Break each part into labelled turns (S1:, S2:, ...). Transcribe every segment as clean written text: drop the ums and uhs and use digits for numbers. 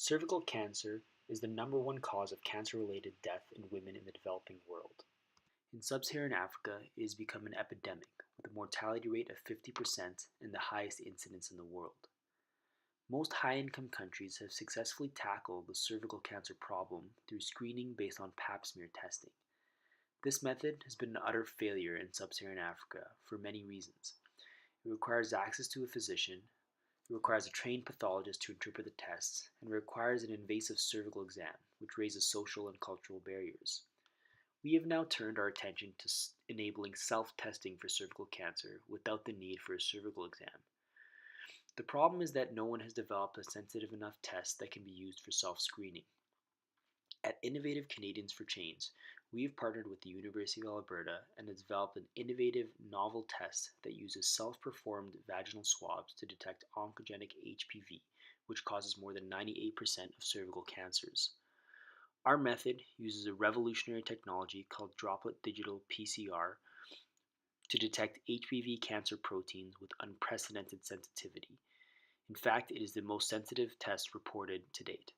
S1: Cervical cancer is the number one cause of cancer-related death in women in the developing world. In sub-Saharan Africa, it has become an epidemic, with a mortality rate of 50% and the highest incidence in the world. Most high-income countries have successfully tackled the cervical cancer problem through screening based on pap smear testing. This method has been an utter failure in sub-Saharan Africa for many reasons. It requires access to a physician, it requires a trained pathologist to interpret the tests, and requires an invasive cervical exam, which raises social and cultural barriers. We have now turned our attention to enabling self-testing for cervical cancer without the need for a cervical exam. The problem is that no one has developed a sensitive enough test that can be used for self-screening. At Innovative Canadians for Change, we have partnered with the University of Alberta and have developed an innovative, novel test that uses self-performed vaginal swabs to detect oncogenic HPV, which causes more than 98% of cervical cancers. Our method uses a revolutionary technology called droplet digital PCR to detect HPV cancer proteins with unprecedented sensitivity. In fact, it is the most sensitive test reported to date.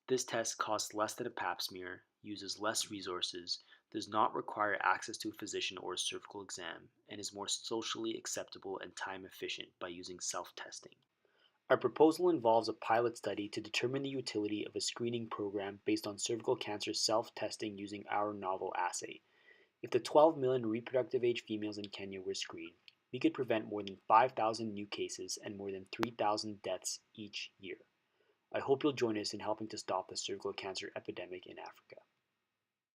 S1: This test costs less than a pap smear, uses less resources, does not require access to a physician or a cervical exam, and is more socially acceptable and time efficient by using self-testing. Our proposal involves a pilot study to determine the utility of a screening program based on cervical cancer self-testing using our novel assay. If the 12 million reproductive age females in Kenya were screened, we could prevent more than 5,000 new cases and more than 3,000 deaths each year. I hope you'll join us in helping to stop the cervical cancer epidemic in Africa.